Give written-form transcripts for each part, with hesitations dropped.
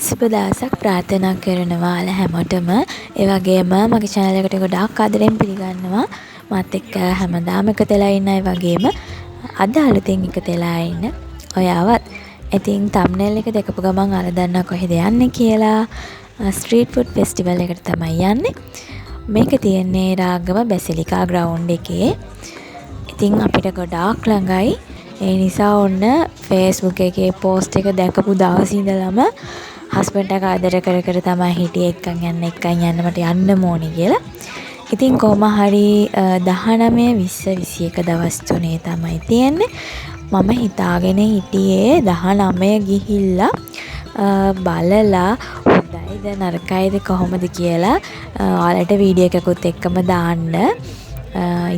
සුබ දවසක් ප්‍රාර්ථනා කරනවා ඔයාලා හැමෝටම. ඒ වගේම මගේ channel එකට ගොඩාක් ආදරෙන් පිළිගන්නවා. මාත් එක්ක හැමදාම එකතු වෙලා ඉන්න අය වගේම අද අලුතෙන් එකතු වෙලා ඉන්න ඔයාවත්. ඉතින් thumbnail එක දැකපු ගමන් අර දන්නා කොහෙද යන්නේ කියලා. ස්ට්‍රීට් ෆුඩ් ෆෙස්ටිවල් එකට තමයි යන්නේ. මේක තියෙන්නේ රාගම බැසිලිකා ග්‍රවුන්ඩ් එකේ. ඉතින් අපිට ගොඩාක් ළඟයි. ඒ නිසා ඔන්න Facebook එකේ post එක දැකපු දවසේ ඉඳලම හස්බන්ඩ් එක ආදර කර කර තමයි හිටියේ එක්කන් යන්න මට යන්න ඕනේ කියලා. ඉතින් කොහොම හරි 19 20 21 දවස් තුනේ තමයි තියෙන්නේ. මම හිතාගෙන හිටියේ 19 ගිහිල්ලා බලලා හොඳයිද නරකයිද කොහොමද කියලා ඔයාලට වීඩියෝ එකකුත් එක්කම දාන්න.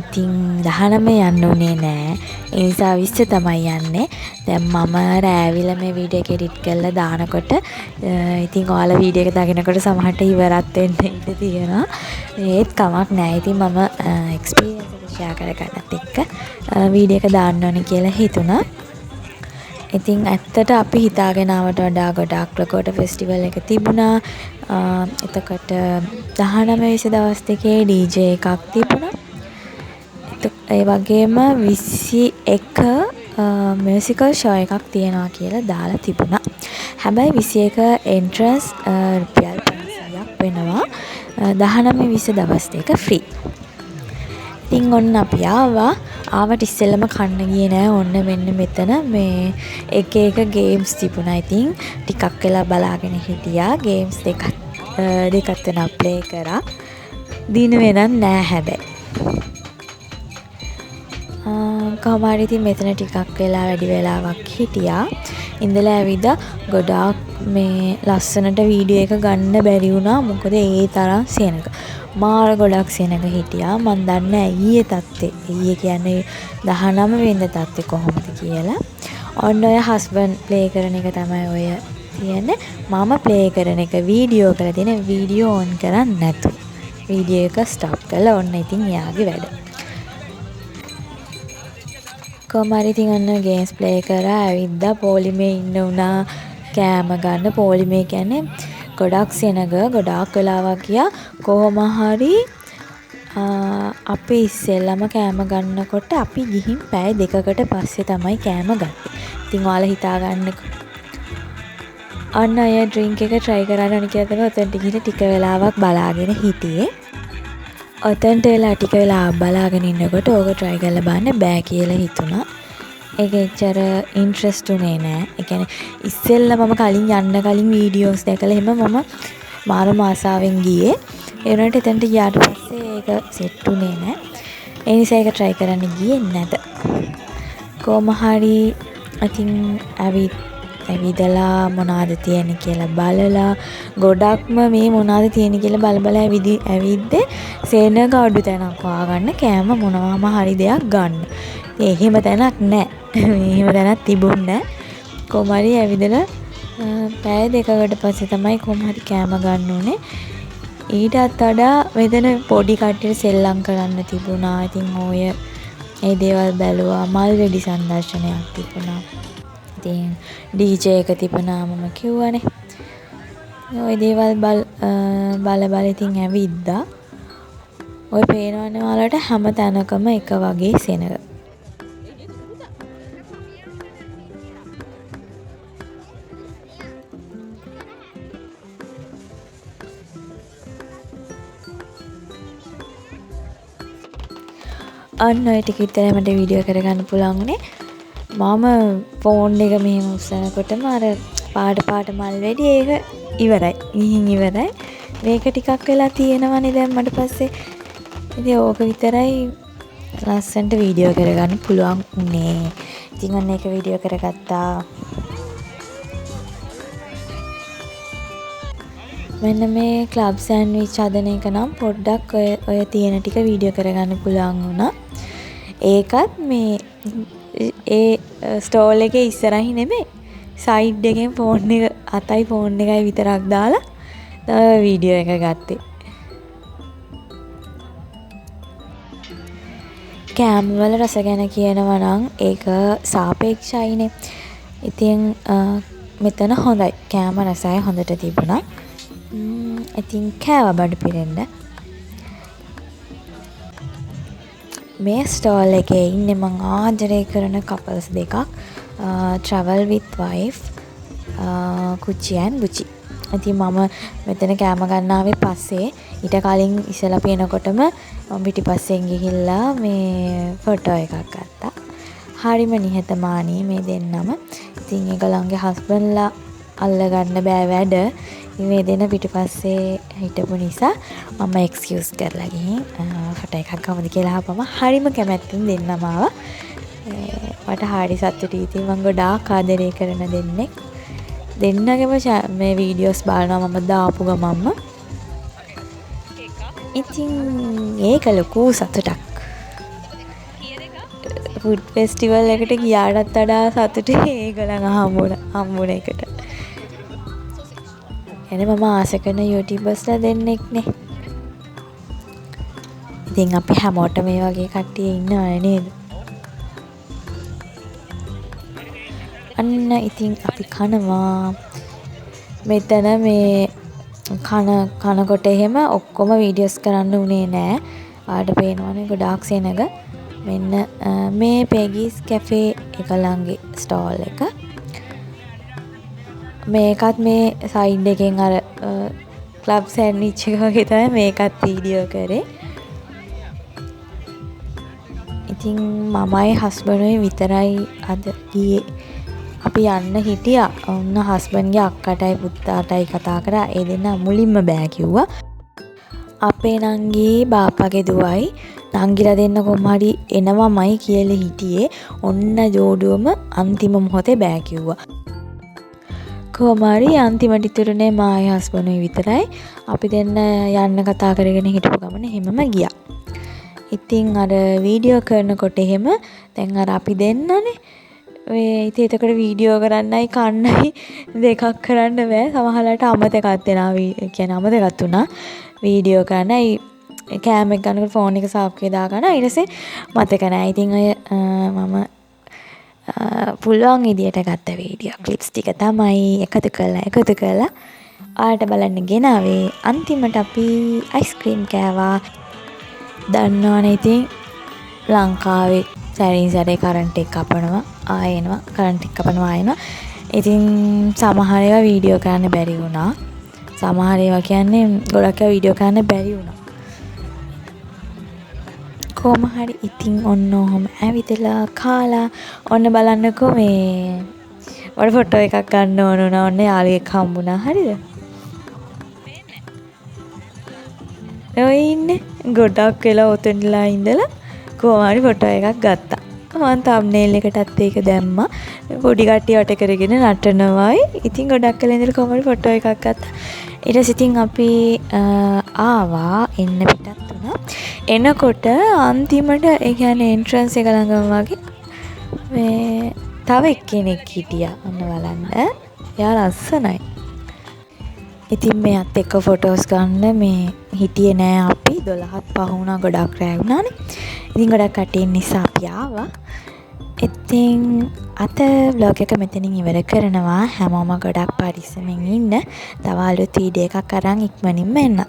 ඉතින් 19 යන්න උනේ නෑ. ඒ නිසා 20 තමයි යන්නේ. දැන් මම රෑවිල මේ වීඩියෝ එක එඩිට් කරලා දානකොට ඉතින් ඔයාලා වීඩියෝ එක දකිනකොට සමහරට ඉවරත් වෙන්න ඉඩ තියෙනවා. ඒත් කමක් නෑ. ඉතින් මම එක්ස්පීරියන්ස් එක ෂෙයා කරගන්නත් එක්ක වීඩියෝ එක දාන්න ඕනේ කියලා හිතුණා. ඉතින් ඇත්තට අපි හිතාගෙන ආවට වඩා ගොඩාක් ලොකෝට ෆෙස්ටිවල් එක තිබුණා. එතකොට 19 20 දවස් දෙකේ DJ එකක් තිබුණා. ඒ වගේම 21 මියුසිකල් ෂෝ එකක් තියෙනවා කියලා දාලා තිබුණා. හැබැයි 21 එන්ට්‍රන්ස් රුපියල් 500ක් වෙනවා. 19 20 දවස් දෙක ෆ්‍රී. ඉතින් ඔන්න අපි ආවට ඉස්සෙල්ලම කන්න ගියේ නෑ. ඔන්න මෙන්න මෙතන මේ එක එක ගේම්ස් තිබුණා. ඉතින් ටිකක් වෙලා බලාගෙන හිටියා. ගේම්ස් දෙකක් වෙනා ප්ලේ කරා. දිනුවේ නෑ හැබැයි. කොහොම හරි ඉතින් මෙතන ටිකක් වෙලා වැඩි වෙලාවක් හිටියා. ඉඳලා ඇවිදා ගොඩාක් මේ ලස්සනට වීඩියෝ එක ගන්න බැරි වුණා. මොකද ඒ තරම් සෙනඟ. මාර ගොඩක් සෙනඟ හිටියා. මන් දන්නේ ඊයේ තත්ත්වේ. ඊයේ කියන්නේ 19 වෙනිදා තත්ත්වේ කොහොමද කියලා. ඔන්න ඔය හස්බන්ඩ් ප්ලේ කරන එක තමයි ඔය තියෙන්නේ. මම ප්ලේ කරන එක වීඩියෝ කරලා තියෙන වීඩියෝ ඔන් කරන්නේ නැතු. වීඩියෝ එක ස්ටොප් කරලා ඔන්න ඉතින් එයාගේ වැඩ. කොහොම හරි ඉතින් ඔන්න ගේම්ස් ප්ලේ කරා ඇවිද්දා පොලිමේ ඉන්න උනා කෑම ගන්න. පොලිමේ කියන්නේ ගොඩක් සෙනඟ ගොඩාක් වෙලාවක් ගියා. කොහොම හරි අපි ඉස්සෙල්ලම කෑම ගන්නකොට අපි ගිහින් පැය දෙකකට පස්සේ තමයි කෑම ගත්තේ. ඉතින් ඔයාලා හිතා ගන්නකෝ. අන්න අය ඩ්‍රින්ක් එක try කරන්න ඕනේ කියලා තමයි ඔතනට ගිහින් ටික වෙලාවක් බලාගෙන හිටියේ. ඔතනට වෙලා ටික වෙලා බලාගෙන ඉන්නකොට ඕක try කරලා බලන්න බෑ කියලා හිතුණා. ඒක එච්චර ඉන්ට්‍රස්ට් උනේ නෑ. ඒ කියන්නේ ඉස්සෙල්ලා මම කලින් වීඩියෝස් දැකලා එහෙම මම මාරම ආසාවෙන් ගියේ. ඒ වුණාට එතනට ගියාට පස්සේ ඒක සෙට් උනේ නෑ. ඒ නිසා ඒක try කරන්න ගියේ නැත. කොහොම හරි ඉතින් ඇවිදලා මොනවද තියෙන්නේ කියලා බලලා ගොඩක්ම මේ මොනවද තියෙන්නේ කියලා බල ඇවිද්දේ සේනක අඩු තැනක් හොයාගන්න කෑම මොනවාම හරි දෙයක් ගන්න. එහෙම තැනක් නැහැ. එහෙම තැනක් තිබුණේ නැහැ. කොහොම හරි ඇවිදලා පැය දෙකකට පස්සේ තමයි කොහොම හරි කෑම ගන්න උනේ. ඊටත් වඩා මෙතන පොඩි කට්ටියට සෙල්ලම් කරන්න තිබුණා. ඉතින් ඔය ඒ දේවල් බැලුවා. මල් වෙඩි සංදර්ශනයක් තිබුණා. ඉතින් DJ එක තිබුණා මම කිව්වනේ. ওই දේවල් බල ඉතින් ඇවිද්දා. ඔය පේනවනේ ඔයාලට හැම තැනකම එක වගේ සෙනඟ. අන්න ඔය ටික විතරයි මට වීඩියෝ කරගන්න පුළුවන් උනේ. මම ෆෝන් එක මෙහෙම උස්සනකොටම අර පාට මල් වෙඩි ඒක ඉවරයි. ගිහින් ඉවරයි. මේක ටිකක් වෙලා තියෙනවනේ දැන් මට පස්සේ. ඉතින් ඕක විතරයි ලස්සනට වීඩියෝ කරගන්න පුළුවන් උනේ. ඉතින් ඔන්න ඒක වීඩියෝ කරගත්තා. මෙන්න මේ ක්ලබ් සෑන්ඩ්විච් හදන එක නම් පොඩ්ඩක් ඔය තියෙන ටික වීඩියෝ කරගන්න පුළුවන් වුණා. ඒකත් මේ ඒ ස්ටෝල් එකේ ඉස්සරහින් නෙමෙයි සයිඩ් එකෙන් ෆෝන් එක අතයි ෆෝන් එකයි විතරක් දාලා තමයි වීඩියෝ එක ගත්තේ. කෑම වල රස ගැන කියනවා නම් ඒක සාපේක්ෂයිනේ. ඉතින් මෙතන හොඳයි. කෑම රසයි හොඳට තිබුණා. ඉතින් කෑවා බඩු පිරෙන්න. මේ ස්ටෝල් එකේ ඉන්නේ මං ආදරය කරන කපල්ස් දෙකක්. travel with wife kuchi and buchi. ඉතින් මම මෙතන කෑම ගන්න ආවේ පස්සේ ඊට කලින් ඉස්සලා පේනකොටම මම පිටිපස්සෙන් ගිහිල්ලා මේ ෆොටෝ එකක් ගත්තා. හරිම නිහතමානී මේ දෙන්නම. ඉතින් ඒගොල්ලන්ගේ හස්බන්ඩ්ලා අල්ලගන්න බෑ වැඩ. මේ දෙන පිටිපස්සේ හිටපු නිසා මම එක්ස්කියුස් කරලා ගිහින් ෆොටෝ එකක් ගමුද කියලා අහපම හරිම කැමැත්තෙන් දෙන්නම ආවා. මට හරි සතුටුයි. ඉතින් මම ගොඩාක් ආදරය කරන දෙන්නෙක්. දෙන්නගේම මේ වීඩියෝස් බලනවා මම දාපු ගමන්ම. ඉතින් ඒක ලොකු සතුටක්. ෆුඩ් ෆෙස්ටිවල් එකට ගියාටත් වඩා සතුටුයි ඒගොල්ලන් හම්බුන එකට. එනේ මම ආස කරන YouTubers දෙන්නෙක්නේ. ඉතින් අපි හැමෝටම මේ වගේ කට්ටිය ඉන්නවනේ නේද? අන්න ඉතින් අපි කනවා. මෙතන මේ කනකොට එහෙම ඔක්කොම වීඩියෝස් කරන්න උනේ නෑ. ආඩ පේනවනේ ගොඩාක් සෙනග. මෙන්න මේ පෙගීස් කැෆේ එකලංගේ ස්ටෝල් එක. මේකත් මේ සයිඩ් එකෙන් අර ක්ලබ් සෑන්ඩ්විච් එක වගේ තමයි මේකත් වීඩියෝ කරේ. ඉතින් මමයි හස්බන්ඩ්ුයි විතරයි අද ගියේ. අපි යන්න හිටියා. ඔන්න හස්බන්ඩ්ගේ අක්කටයි පුතාටයි කතා කරා. ඒ දෙන්න මුලින්ම බෑ කිව්වා. අපේ නංගී බාප්පගේ දුවයි නංගිලා දෙන්න කොහොම හරි එනවමයි කියලා හිටියේ. ඔන්න ජෝඩුවම අන්තිම මොහොතේ බෑ කිව්වා. කොහොම හරි අන්තිමට ඉතුරුනේ මායි හස්බන්ඩ්ුයි විතරයි. අපි දෙන්න යන්න කතා කරගෙන හිටපු ගමන එහෙමම ගියා. ඉතින් අර වීඩියෝ කරනකොට එහෙම දැන් අර අපි දෙන්නනේ ඉතින් එතකොට වීඩියෝ කරන්නයි කන්නයි දෙකක් කරන්න බෑ. සමහරවිට අමතකත් වෙනවා. කියන්නේ අමතකත් වුණා වීඩියෝ කරන්නයි කෑම එක ගන්නකොට ෆෝන් එක සාක්කුවේ දාගන්න. ඊට පස්සේ මතක නැහැ. ඉතින් අය මම පුළුවන් විදියට ගත්ත වීඩියෝ ක්ලිප්ස් ටික තමයි එකතු කරලා ආට බලන්න ගෙනාවේ. අන්තිමට අපි අයිස්ක්‍රීම් කෑවා. දන්නවනේ ඉතින් ලංකාවේ සැරින් සැරේ කරන්ට් එක කපනවා ආයෙනවා කරන්ට් එක කපනවා ආයෙනවා. ඉතින් සමහර ඒවා වීඩියෝ කරන්න බැරි වුණා. සමහර ඒවා කියන්නේ ගොඩක් ඒවා වීඩියෝ කරන්න බැරි වුණා. කොහොම හරි ඉතින් ඔන්න ඔහොම ඇවිදලා කාලා ඔන්න බලන්නකෝ මේ වල ෆොටෝ එකක් ගන්න ඕන වුණා. ඔන්න යාළුවෙක් හම්බුණා. හරිද? ඔය ඉන්නේ ගොඩක් වෙලා ඔතනලා ඉඳලා කොහොම හරි ෆොටෝ එකක් ගත්තා. මම තම්නේල් එකටත් ඒක දැම්මා. පොඩි කට්ටිය වට කරගෙන නටනවායි. ඉතින් ගොඩක් වෙලා ඉඳලා කොහොම හරි ෆොටෝ එකක් ගත්තා. ඊට පස්සේ ඉතින් අපි ආවා එන්න පිටත් වුණා. එනකොට අන්තිමට ඒ කියන්නේ එන්ට්‍රන්ස් එක ළඟම වගේ මේ තව එක්කෙනෙක් හිටියා. ඔන්න බලන්න. එයා ලස්සනයි. ඉතින් මෙයත් එක්ක ෆොටෝස් ගන්න මේ හිටියේ නෑ අපි 12ත් පහ වුණා. ගොඩක් රැ වුණානේ. ඉතින් ගොඩක් කට්ටිය නිසා අපි ආවා. ඉතින් අද vlog එක මෙතනින් ඉවර කරනවා. හැමෝම ගොඩක් පරිස්සමෙන් ඉන්න. තව අලුත් වීඩියෝ එකක් අරන් ඉක්මනින්ම එන්න.